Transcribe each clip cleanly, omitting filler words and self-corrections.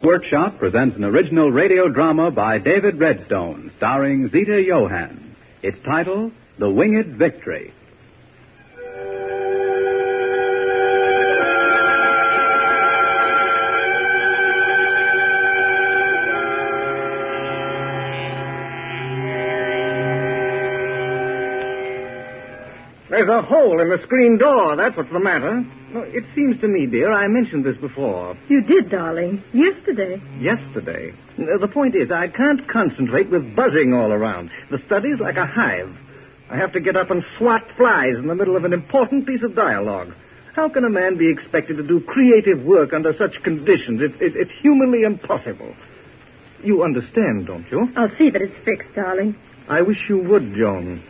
Workshop presents an original radio drama by David Redstone, starring Zita Johann. Its title, The Winged Victory. There's a hole in the screen door. That's what's the matter. Well, it seems to me, dear, I mentioned this before. You did, darling. Yesterday. Yesterday? The point is, I can't concentrate with buzzing all around. The study's like a hive. I have to get up and swat flies in the middle of an important piece of dialogue. How can a man be expected to do creative work under such conditions? It's humanly impossible. You understand, don't you? I'll see that it's fixed, darling. I wish you would, Joan.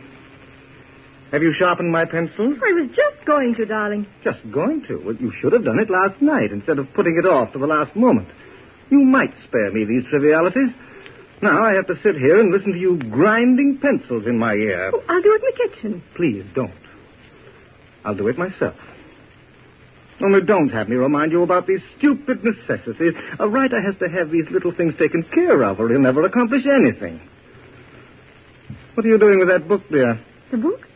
Have you sharpened my pencil? I was just going to, darling. Just going to? Well, you should have done it last night instead of putting it off to the last moment. You might spare me these trivialities. Now I have to sit here and listen to you grinding pencils in my ear. Oh, I'll do it in the kitchen. Please don't. I'll do it myself. Only don't have me remind you about these stupid necessities. A writer has to have these little things taken care of or he'll never accomplish anything. What are you doing with that book, dear? The book?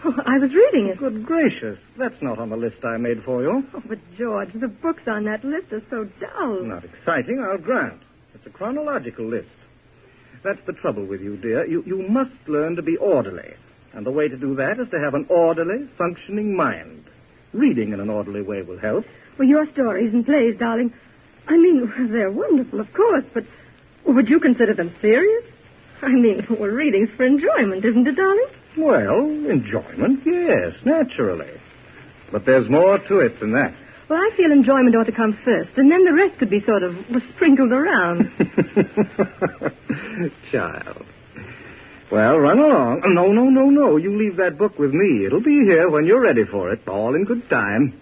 Oh, I was reading it. Good gracious. That's not on the list I made for you. Oh, but, George, the books on that list are so dull. Not exciting, I'll grant. It's a chronological list. That's the trouble with you, dear. You must learn to be orderly. And the way to do that is to have an orderly, functioning mind. Reading in an orderly way will help. Well, your stories and plays, darling, I mean, they're wonderful, of course, but would you consider them serious? I mean, well, reading's for enjoyment, isn't it, darling? Well, enjoyment, yes, naturally. But there's more to it than that. Well, I feel enjoyment ought to come first, and then the rest could be sort of sprinkled around. Child. Well, run along. No. You leave that book with me. It'll be here when you're ready for it, all in good time.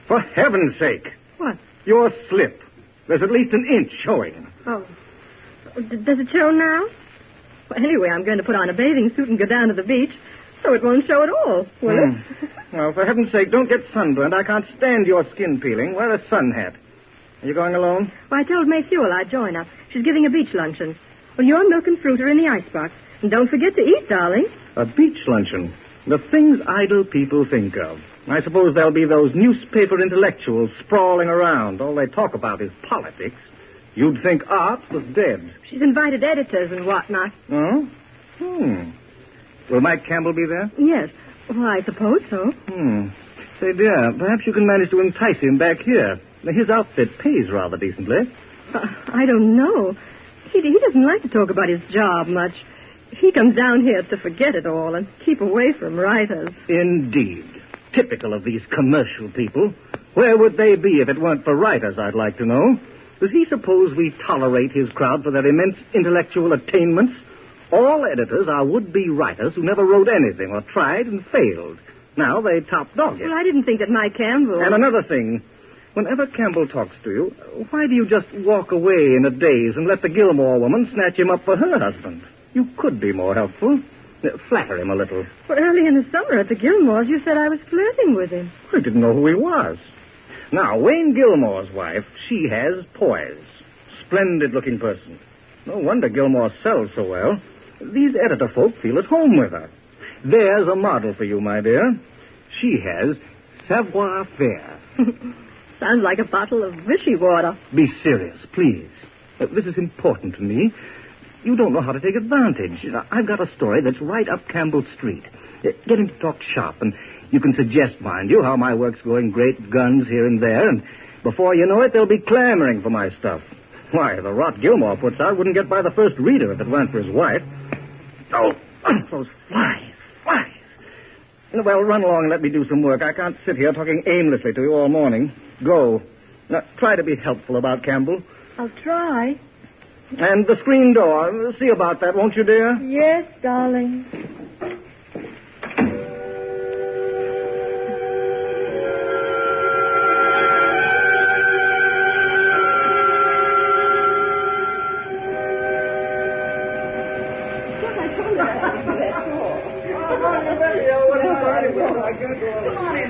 For heaven's sake. What? Your slip. There's at least an inch showing. Oh. Does it show now? Well, anyway, I'm going to put on a bathing suit and go down to the beach, so it won't show at all, will it? Well, for heaven's sake, don't get sunburned. I can't stand your skin peeling. Wear a sun hat. Are you going alone? Well, I told May Fuel I'd join her. She's giving a beach luncheon. Well, your milk and fruit are in the icebox. And don't forget to eat, darling. A beach luncheon. The things idle people think of. I suppose there'll be those newspaper intellectuals sprawling around. All they talk about is politics. You'd think art was dead. She's invited editors and whatnot. Oh? Will Mike Campbell be there? Yes. Well, I suppose so. Say, dear, perhaps you can manage to entice him back here. His outfit pays rather decently. I don't know. He doesn't like to talk about his job much. He comes down here to forget it all and keep away from writers. Indeed. Typical of these commercial people. Where would they be if it weren't for writers, I'd like to know? Does he suppose we tolerate his crowd for their immense intellectual attainments? All editors are would-be writers who never wrote anything or tried and failed. Now they top-dog it. Well, I didn't think that Mike Campbell... And another thing. Whenever Campbell talks to you, why do you just walk away in a daze and let the Gilmore woman snatch him up for her husband? You could be more helpful. Flatter him a little. Well, early in the summer at the Gilmores, you said I was flirting with him. I didn't know who he was. Now, Wayne Gilmore's wife, she has poise. Splendid-looking person. No wonder Gilmore sells so well. These editor folk feel at home with her. There's a model for you, my dear. She has savoir-faire. Sounds like a bottle of Vichy water. Be serious, please. This is important to me. You don't know how to take advantage. I've got a story that's right up Campbell Street. Get him to talk shop, and you can suggest, mind you, how my work's going great guns here and there, and before you know it, they'll be clamoring for my stuff. Why, the rot Gilmore puts out wouldn't get by the first reader if it weren't for his wife. Oh, those flies. Well, run along and let me do some work. I can't sit here talking aimlessly to you all morning. Go. Now, try to be helpful about Campbell. I'll try. And the screen door. See about that, won't you, dear? Yes, darling.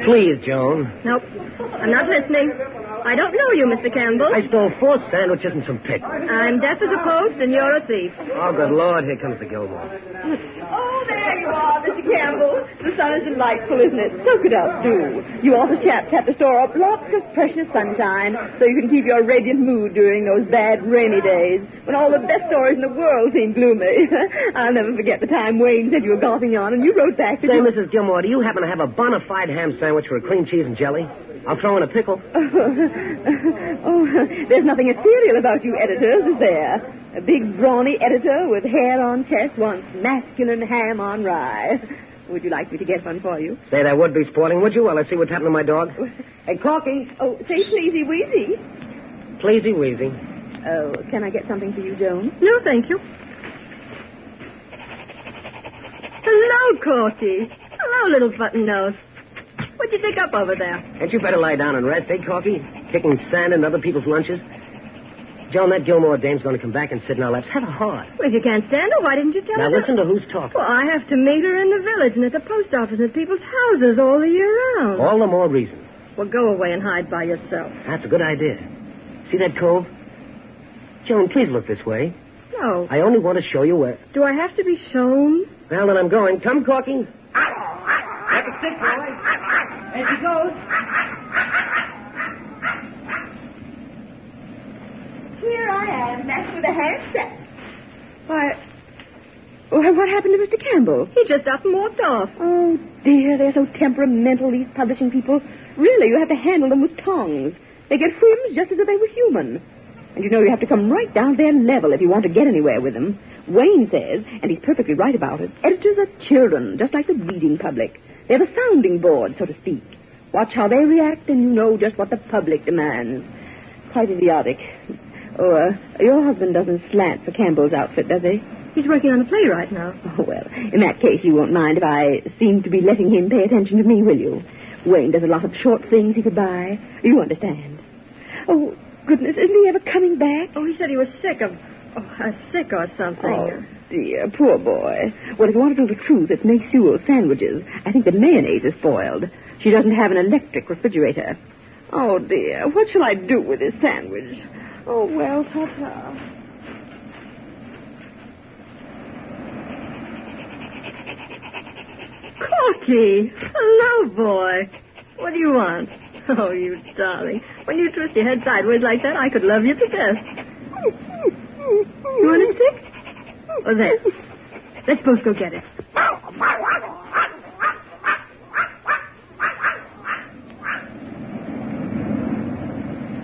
Please, Joan. Nope. I'm not listening. I don't know you, Mr. Campbell. I stole 4 sandwiches and some pickles. I'm deaf as a post, and you're a thief. Oh, good Lord, here comes the Gilmore. Oh, there you are, Mr. Campbell. The sun is delightful, isn't it? Soak it up, do. You office chaps have to store up lots of precious sunshine so you can keep your radiant mood during those bad rainy days when all the best stories in the world seem gloomy. I'll never forget the time Wayne said you were golfing on and you wrote back that Say, you... Mrs. Gilmore, do you happen to have a bona fide ham sandwich for a cream cheese and jelly? I'll throw in a pickle. Oh, there's nothing ethereal about you editors, is there? A big, brawny editor with hair on chest wants masculine ham on rye. Would you like me to get one for you? Say, that would be sporting, would you? Well, let's see what's happened to my dog. Hey, Corky. Oh, say pleasy weezy. Pleasy wheezy. Oh, can I get something for you, Joan? No, thank you. Hello, Corky. Hello, little button nose. What'd you pick up over there? Hadn't you better lie down and rest, eh, Corky? Kicking sand in other people's lunches? Joan, that Gilmore dame's going to come back and sit in our laps. Have a heart. Well, if you can't stand her, why didn't you tell Now, her? listen to who's talking. Well, I have to meet her in the village and at the post office and at people's houses all the year round. All the more reason. Well, go away and hide by yourself. That's a good idea. See that cove? Joan, please look this way. No. I only want to show you where... Do I have to be shown? Well, then I'm going. Come, Corky. Like a stick, boy. There she goes. Here I am, back with a handset. Why, what happened to Mr. Campbell? He just up and walked off. Oh, dear, they're so temperamental, these publishing people. Really, you have to handle them with tongs. They get whims just as if they were human. And you know you have to come right down their level if you want to get anywhere with them. Wayne says, and he's perfectly right about it, editors are children, just like the reading public. They're the sounding board, so to speak. Watch how they react, and you know just what the public demands. Quite idiotic. Oh, your husband doesn't slant for Campbell's outfit, does he? He's working on a play right now. Oh, well, in that case, you won't mind if I seem to be letting him pay attention to me, will you? Wayne does a lot of short things he could buy. You understand. Oh, goodness, isn't he ever coming back? Oh, he said he was sick of... sick or something. Oh, dear, poor boy. Well, if you want to know the truth, it's May Sewell's sandwiches. I think the mayonnaise is spoiled. She doesn't have an electric refrigerator. Oh, dear, what shall I do with this sandwich? Oh, well, ta-ta. Corky! Hello, boy. What do you want? Oh, you darling. When you twist your head sideways like that, I could love you to death. You want a stick? Oh, there. Let's both go get it.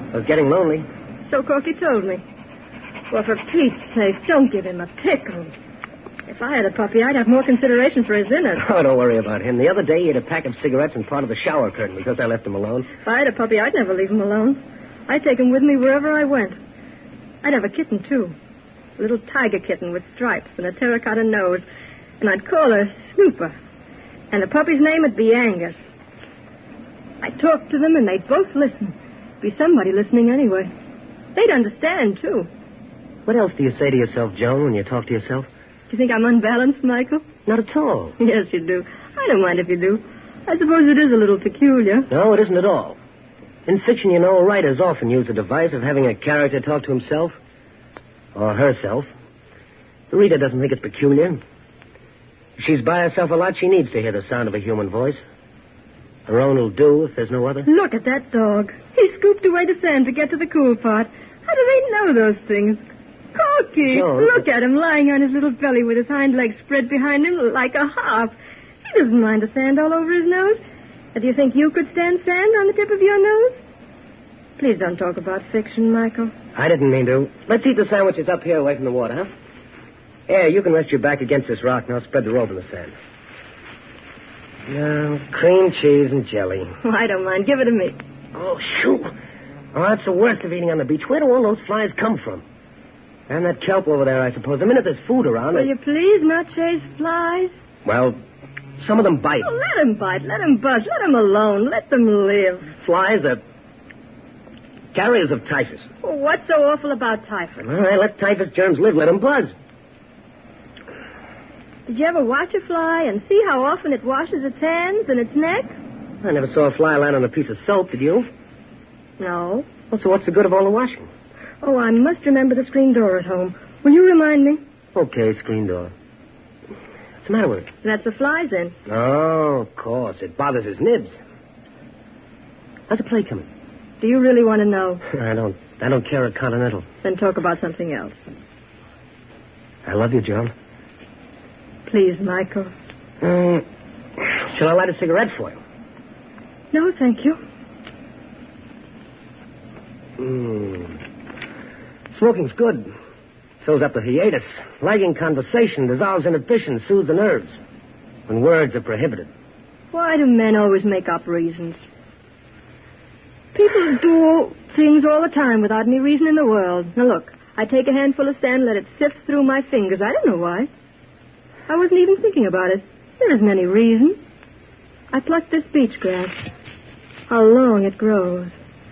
I was getting lonely. So Corky told me. Well, for Pete's sake, don't give him a pickle. If I had a puppy, I'd have more consideration for his innards. Oh, don't worry about him. The other day, he had a pack of cigarettes in part of the shower curtain because I left him alone. If I had a puppy, I'd never leave him alone. I'd take him with me wherever I went. I'd have a kitten, too. A little tiger kitten with stripes and a terracotta nose. And I'd call her Snooper. And the puppy's name would be Angus. I'd talk to them, and they'd both listen. Be somebody listening anyway. They'd understand, too. What else do you say to yourself, Joan, when you talk to yourself? Do you think I'm unbalanced, Michael? Not at all. Yes, you do. I don't mind if you do. I suppose it is a little peculiar. No, it isn't at all. In fiction, you know, writers often use the device of having a character talk to himself. Or herself. The reader doesn't think it's peculiar. If she's by herself a lot, she needs to hear the sound of a human voice. Her own will do if there's no other. Look at that dog. He scooped away the sand to get to the cool part. How do they know those things? Corky, Joan, look at him lying on his little belly with his hind legs spread behind him like a harp. He doesn't mind the sand all over his nose. Do you think you could stand sand on the tip of your nose? Please don't talk about fiction, Michael. I didn't mean to. Let's eat the sandwiches up here away from the water, huh? Yeah, you can rest your back against this rock, and I'll spread the robe in the sand. Now, cream cheese and jelly. Oh, I don't mind. Give it to me. Oh, shoot. Oh, that's the worst of eating on the beach. Where do all those flies come from? And that kelp over there, I suppose. The minute there's food around... Will you please not chase flies? Well, some of them bite. Oh, let them bite. Let them buzz. Let them alone. Let them live. Flies are carriers of typhus. Well, what's so awful about typhus? All right, let typhus germs live. Let them buzz. Did you ever watch a fly and see how often it washes its hands and its neck? I never saw a fly land on a piece of soap, did you? No. Well, so what's the good of all the washing? Oh, I must remember the screen door at home. Will you remind me? Okay, screen door. What's the matter with it? That's the flies in. Oh, of course. It bothers his nibs. How's the play coming? Do you really want to know? I don't care a continental. Then talk about something else. I love you, Joan. Please, Michael. Shall I light a cigarette for you? No, thank you. Smoking's good. Fills up the hiatus. Lagging conversation dissolves inhibition, soothes the nerves. When words are prohibited. Why do men always make up reasons? People do things all the time without any reason in the world. Now, look, I take a handful of sand, let it sift through my fingers. I don't know why. I wasn't even thinking about it. There isn't any reason. I plucked this beach grass. How long it grows.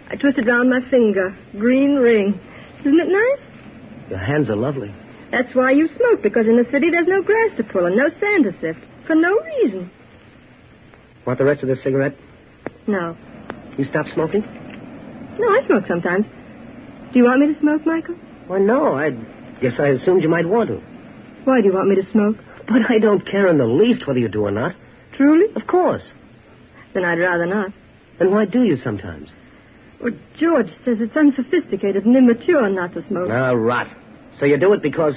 I twist it round my finger. Green ring. Isn't it nice? Your hands are lovely. That's why you smoke, because in the city there's no grass to pull and no sand to sift. For no reason. Want the rest of this cigarette? No. You stop smoking? No, I smoke sometimes. Do you want me to smoke, Michael? Well, no. I guess I assumed you might want to. Why do you want me to smoke? But I don't care in the least whether you do or not. Truly? Of course. Then I'd rather not. Then why do you sometimes? Well, George says it's unsophisticated and immature not to smoke. Ah, rot. So you do it because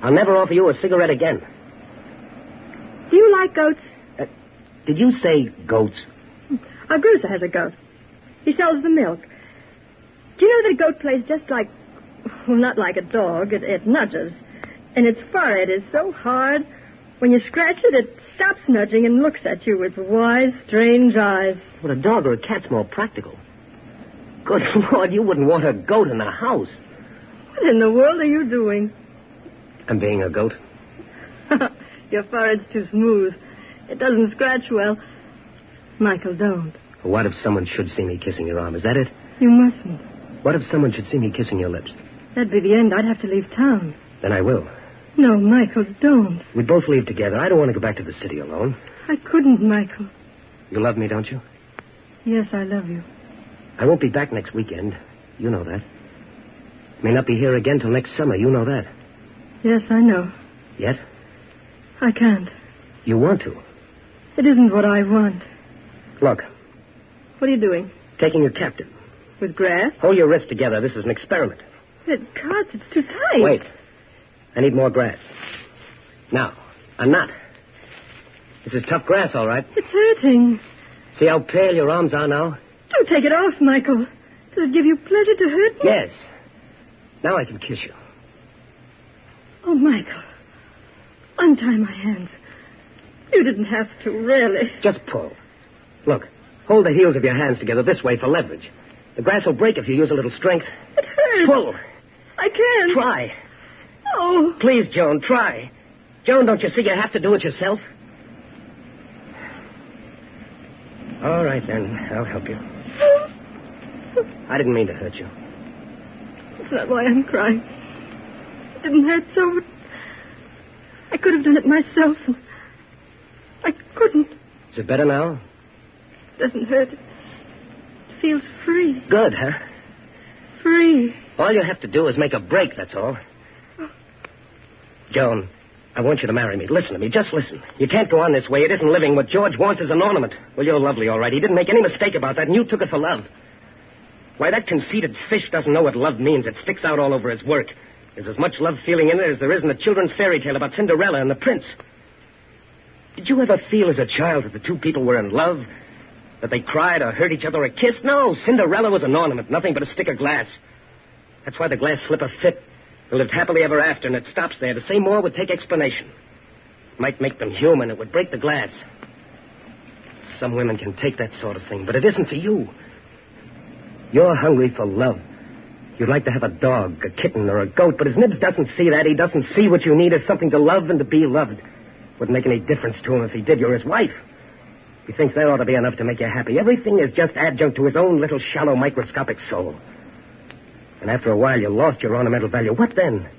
I'll never offer you a cigarette again. Do you like goats? Did you say goats? Our grocer has a goat. He sells the milk. Do you know that a goat plays just like... Well, not like a dog. It nudges. And its forehead is so hard, when you scratch it, it stops nudging and looks at you with wise, strange eyes. Well, a dog or a cat's more practical. Good Lord, you wouldn't want a goat in the house. What in the world are you doing? I'm being a goat. Your forehead's too smooth. It doesn't scratch well. Michael, don't. What if someone should see me kissing your arm? Is that it? You mustn't. What if someone should see me kissing your lips? That'd be the end. I'd have to leave town. Then I will. No, Michael, don't. We both leave together. I don't want to go back to the city alone. I couldn't, Michael. You love me, don't you? Yes, I love you. I won't be back next weekend. You know that. May not be here again till next summer. You know that. Yes, I know. Yet? I can't. You want to? It isn't what I want. Look. What are you doing? Taking you captive. With grass? Hold your wrists together. This is an experiment. It cuts. It's too tight. Wait. I need more grass. Now, a knot. This is tough grass, all right. It's hurting. See how pale your arms are now? Don't take it off, Michael. Does it give you pleasure to hurt me? Yes. Now I can kiss you. Oh, Michael. Untie my hands. You didn't have to, really. Just pull. Look, hold the heels of your hands together this way for leverage. The grass will break if you use a little strength. It hurts. Pull. I can't. Try. Oh. Please, Joan, try. Joan, don't you see you have to do it yourself? All right, then. I'll help you. I didn't mean to hurt you. That's not why I'm crying. It didn't hurt so, but I could have done it myself. And I couldn't. Is it better now? It doesn't hurt. It feels free. Good, huh? Free. All you have to do is make a break, that's all. Joan, I want you to marry me. Listen to me. Just listen. You can't go on this way. It isn't living. What George wants is an ornament. Well, you're lovely, all right. He didn't make any mistake about that, and you took it for love. Why, that conceited fish doesn't know what love means. It sticks out all over his work. There's as much love feeling in it as there is in a children's fairy tale about Cinderella and the prince. Did you ever feel as a child that the two people were in love? That they cried or hurt each other or kissed? No, Cinderella was an ornament, nothing but a stick of glass. That's why the glass slipper fit. They lived happily ever after, and it stops there. To say more would take explanation. It might make them human. It would break the glass. Some women can take that sort of thing, but it isn't for you. You're hungry for love. You'd like to have a dog, a kitten, or a goat, but his Nibs doesn't see that. He doesn't see what you need is something to love and to be loved. Wouldn't make any difference to him if he did. You're his wife. He thinks that ought to be enough to make you happy. Everything is just adjunct to his own little shallow microscopic soul. And after a while, you lost your ornamental value. What then?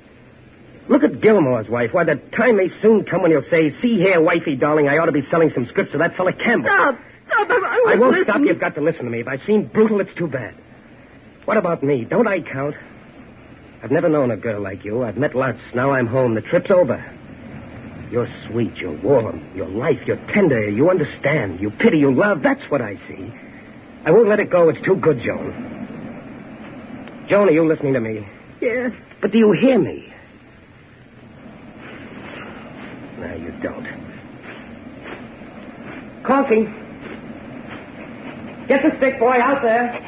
Look at Gilmore's wife. Why, the time may soon come when you'll say, see here, wifey, darling, I ought to be selling some scripts to that fella Campbell. Stop. Stop. I won't stop. You've got to listen to me. If I seem brutal, it's too bad. What about me? Don't I count? I've never known a girl like you. I've met lots. Now I'm home. The trip's over. You're sweet. You're warm. You're life. You're tender. You understand. You pity. You love. That's what I see. I won't let it go. It's too good, Joan. Joan, are you listening to me? Yes. But do you hear me? No, you don't. Corky. Get the stick, boy, out there.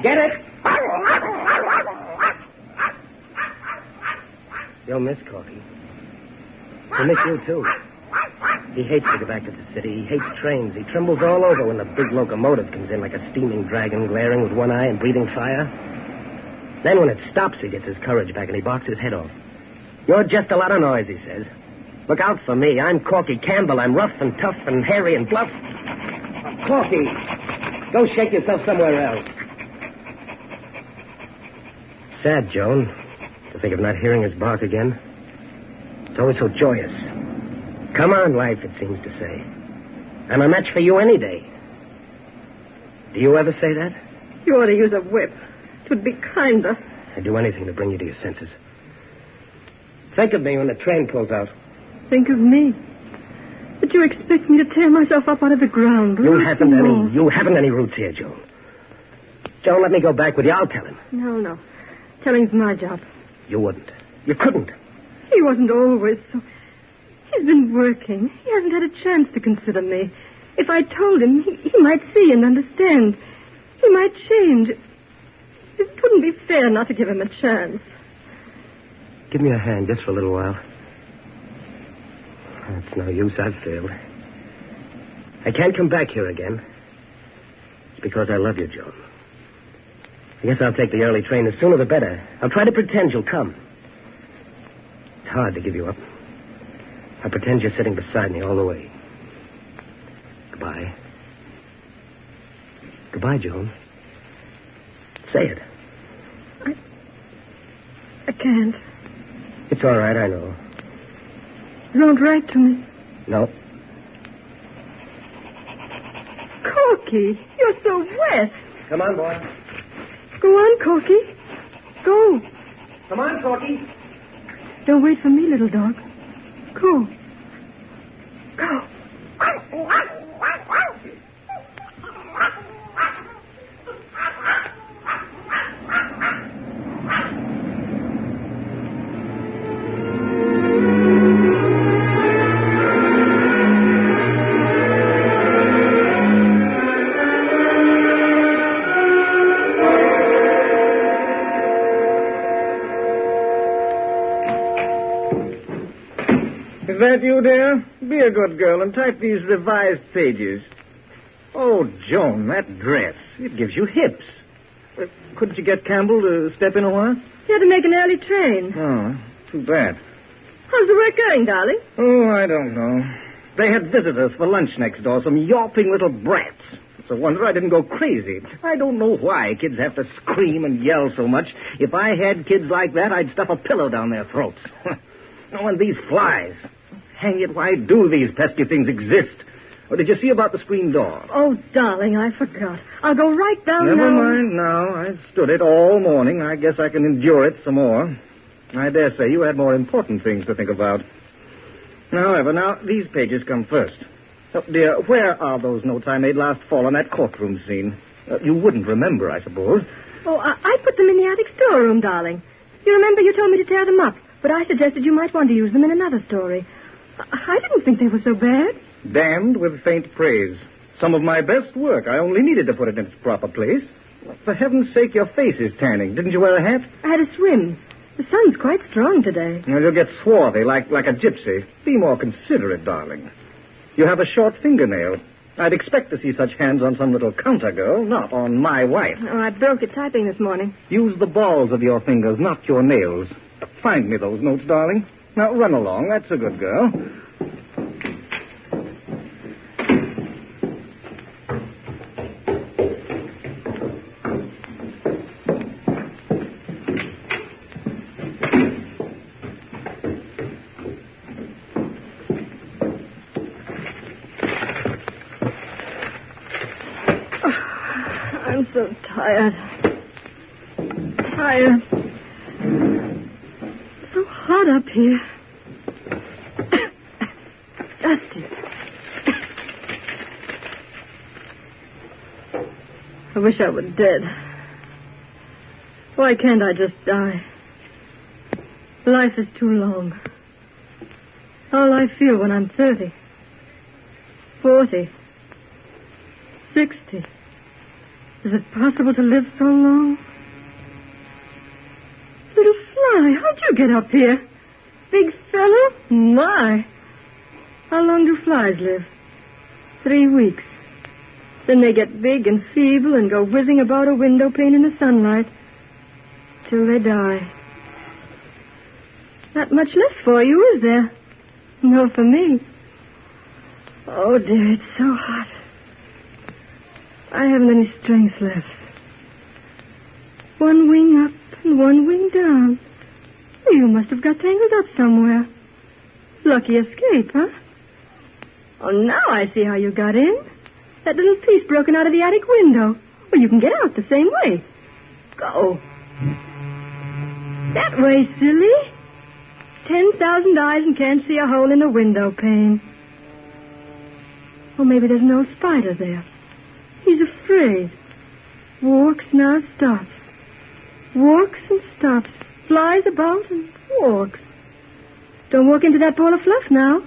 Get it. You'll miss Corky. He'll miss you, too. He hates to go back to the city. He hates trains. He trembles all over when the big locomotive comes in like a steaming dragon glaring with one eye and breathing fire. Then when it stops, he gets his courage back and he barks his head off. You're just a lot of noise, he says. Look out for me. I'm Corky Campbell. I'm rough and tough and hairy and bluff. Corky, go shake yourself somewhere else. Sad, Joan, to think of not hearing his bark again. It's always so joyous. Come on, life, it seems to say. I'm a match for you any day. Do you ever say that? You ought to use a whip. It would be kinder. I'd do anything to bring you to your senses. Think of me when the train pulls out. Think of me. But you expect me to tear myself up out of the ground. You haven't any roots here, Joan. Joan, let me go back with you. I'll tell him. No. Telling's my job. You wouldn't. You couldn't. He wasn't always so... He's been working. He hasn't had a chance to consider me. If I told him, he might see and understand. He might change. It wouldn't be fair not to give him a chance. Give me a hand just for a little while. It's no use. I've failed. I can't come back here again. It's because I love you, Joan. I guess I'll take the early train. The sooner the better. I'll try to pretend you'll come. It's hard to give you up. I'll pretend you're sitting beside me all the way. Goodbye. Goodbye, Joan. Say it. I can't. It's all right, I know. You don't write to me. No. Corky, you're so wet. Come on, boy. Go on, Corky. Go. Come on, Corky. Don't wait for me, little dog. Go. Go. Is that you, dear? Be a good girl and type these revised pages. Oh, Joan, that dress. It gives you hips. Couldn't you get Campbell to step in a while? He had to make an early train. Oh, too bad. How's the work going, darling? Oh, I don't know. They had visitors for lunch next door, some yawping little brats. It's a wonder I didn't go crazy. I don't know why kids have to scream and yell so much. If I had kids like that, I'd stuff a pillow down their throats. Oh, and these flies. Hang it, why do these pesky things exist? Or did you see about the screen door? Oh, darling, I forgot. I'll go right down Never now. mind now. I've stood it all morning. I guess I can endure it some more. I dare say you had more important things to think about. However, now, these pages come first. Oh, dear, where are those notes I made last fall on that courtroom scene? You wouldn't remember, I suppose. Oh, I put them in the attic storeroom, darling. You remember you told me to tear them up, but I suggested you might want to use them in another story. I didn't think they were so bad. Damned with faint praise. Some of my best work. I only needed to put it in its proper place. For heaven's sake, your face is tanning. Didn't you wear a hat? I had a swim. The sun's quite strong today. Well, you'll get swarthy, like a gypsy. Be more considerate, darling. You have a short fingernail. I'd expect to see such hands on some little counter girl, not on my wife. Oh, I broke it typing this morning. Use the balls of your fingers, not your nails. Find me those notes, darling. Now, run along. That's a good girl. I'm so tired. fire. So hot up here. Dusty. I wish I were dead. Why can't I just die? Life is too long. All I feel when I'm 30, 40, 60. Is it possible to live so long? Little fly, how'd you get up here? Big fellow? My. How long do flies live? 3 weeks. Then they get big and feeble and go whizzing about a window pane in the sunlight till they die. Not much left for you, is there? No, for me. Oh, dear, it's so hot. I haven't any strength left. One wing up and one wing down. You must have got tangled up somewhere. Lucky escape, huh? Oh, now I see how you got in. That little piece broken out of the attic window. Well, you can get out the same way. Go. That way, silly. 10,000 eyes and can't see a hole in the window pane. Or maybe there's no spider there. He's afraid. Walks now, stops. Walks and stops. Flies about and walks. Don't walk into that ball of fluff now.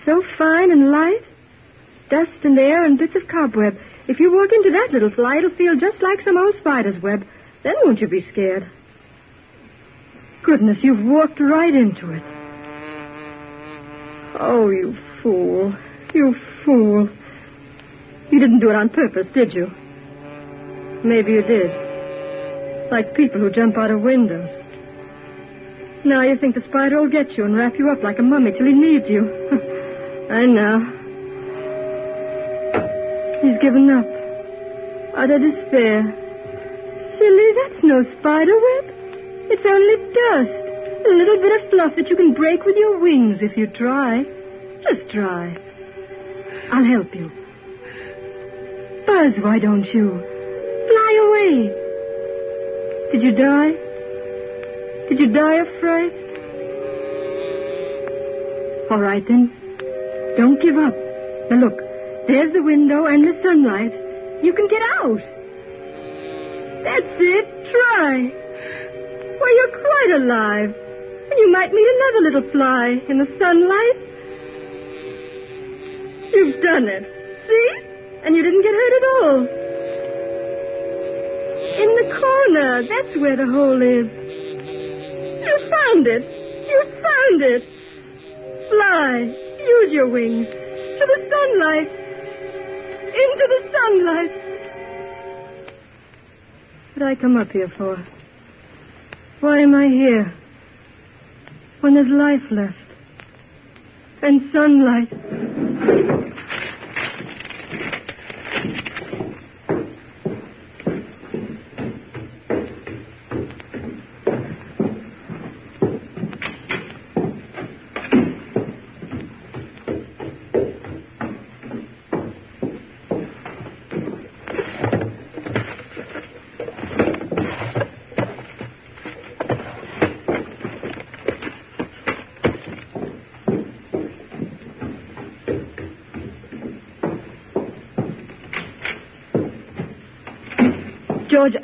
So fine and light. Dust and air and bits of cobweb. If you walk into that little fly, it'll feel just like some old spider's web. Then won't you be scared? Goodness, you've walked right into it. Oh, you fool. You fool. You didn't do it on purpose, did you? Maybe you did. Like people who jump out of windows. Now you think the spider will get you and wrap you up like a mummy till he needs you. I know. He's given up. Out of despair. Silly, that's no spider web. It's only dust. A little bit of fluff that you can break with your wings if you try. Just try. I'll help you. Buzz, why don't you? Fly away. Did you die? Did you die of fright? All right, then. Don't give up. Now, look. There's the window and the sunlight. You can get out. That's it. Try. Why, you're quite alive. And you might meet another little fly in the sunlight. You've done it. See? And you didn't get hurt at all. In the corner. That's where the hole is. You found it. You found it. Fly. Use your wings. To the sunlight. Into the sunlight. What did I come up here for? Why am I here? When there's life left. And sunlight. George,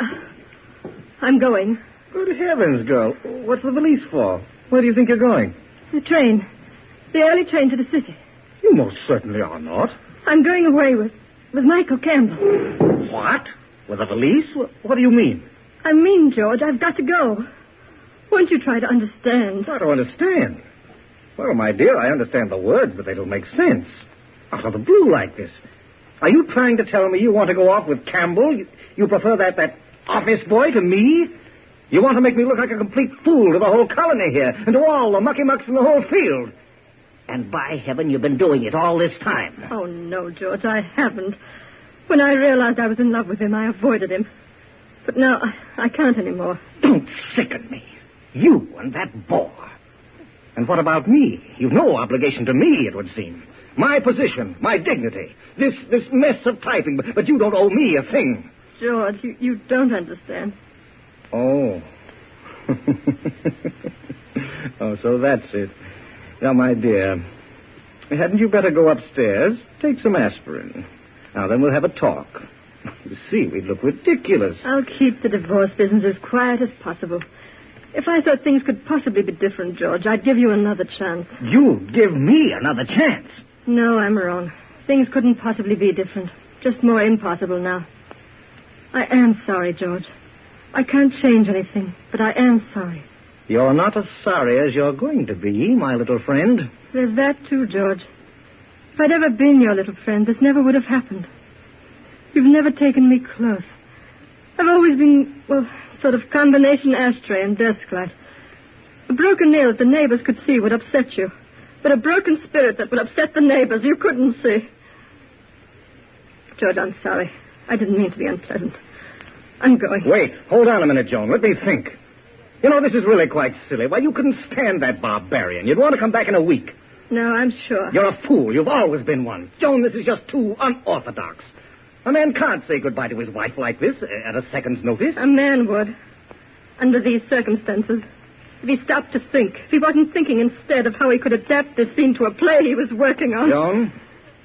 I'm going. Good heavens, girl. What's the valise for? Where do you think you're going? The train. The early train to the city. You most certainly are not. I'm going away with Michael Campbell. What? With a valise? What do you mean? I mean, George, I've got to go. Won't you try to understand? Try to understand? Well, my dear, I understand the words, but they don't make sense. Out of the blue like this. Are you trying to tell me you want to go off with Campbell? You prefer that office boy to me? You want to make me look like a complete fool to the whole colony here and to all the mucky-mucks in the whole field. And by heaven, you've been doing it all this time. Oh, no, George, I haven't. When I realized I was in love with him, I avoided him. But now I can't anymore. Don't sicken me. You and that bore. And what about me? You've no obligation to me, it would seem. My position, my dignity, this mess of typing, but you don't owe me a thing. George, you don't understand. Oh. Oh, so that's it. Now, my dear, hadn't you better go upstairs, take some aspirin? Now, then we'll have a talk. You see, we'd look ridiculous. I'll keep the divorce business as quiet as possible. If I thought things could possibly be different, George, I'd give you another chance. You'd give me another chance? No, I'm wrong. Things couldn't possibly be different. Just more impossible now. I am sorry, George. I can't change anything, but I am sorry. You're not as sorry as you're going to be, my little friend. There's that, too, George. If I'd ever been your little friend, this never would have happened. You've never taken me close. I've always been, well, sort of combination ashtray and desk light. A broken nail that the neighbors could see would upset you. But a broken spirit that would upset the neighbors you couldn't see. George, I'm sorry. I didn't mean to be unpleasant. I'm going. Wait, hold on a minute, Joan. Let me think. You know, this is really quite silly. Why, you couldn't stand that barbarian. You'd want to come back in a week. No, I'm sure. You're a fool. You've always been one. Joan, this is just too unorthodox. A man can't say goodbye to his wife like this at a second's notice. A man would. Under these circumstances. If he stopped to think. If he wasn't thinking instead of how he could adapt this scene to a play he was working on. Joan,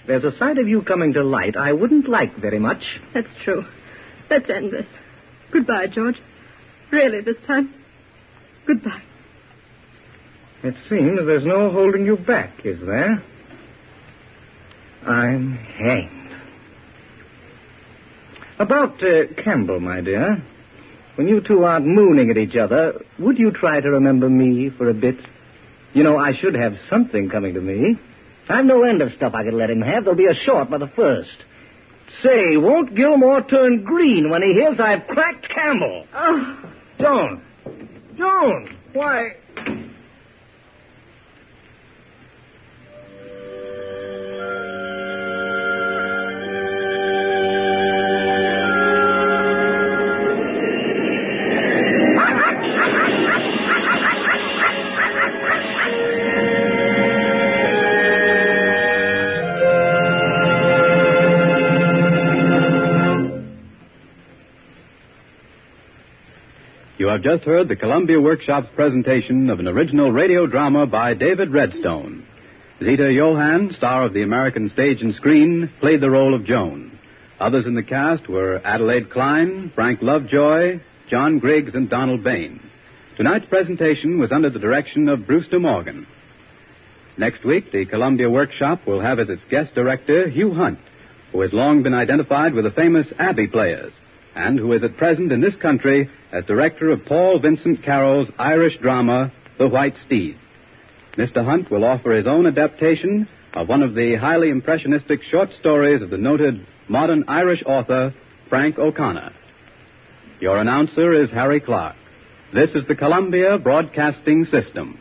there's a side of you coming to light I wouldn't like very much. That's true. Let's end this. Goodbye, George. Really, this time. Goodbye. It seems there's no holding you back, is there? I'm hanged. About Campbell, my dear. When you two aren't mooning at each other, would you try to remember me for a bit? You know, I should have something coming to me. I've no end of stuff I could let him have. There'll be a short by the first. Say, won't Gilmore turn green when he hears I've cracked Campbell? Oh. Joan! Joan! Why... You have just heard the Columbia Workshop's presentation of an original radio drama by David Redstone. Zita Johann, star of the American stage and screen, played the role of Joan. Others in the cast were Adelaide Klein, Frank Lovejoy, John Griggs, and Donald Bain. Tonight's presentation was under the direction of Brewster Morgan. Next week, the Columbia Workshop will have as its guest director Hugh Hunt, who has long been identified with the famous Abbey players, and who is at present in this country as director of Paul Vincent Carroll's Irish drama, The White Steed. Mr. Hunt will offer his own adaptation of one of the highly impressionistic short stories of the noted modern Irish author, Frank O'Connor. Your announcer is Harry Clark. This is the Columbia Broadcasting System.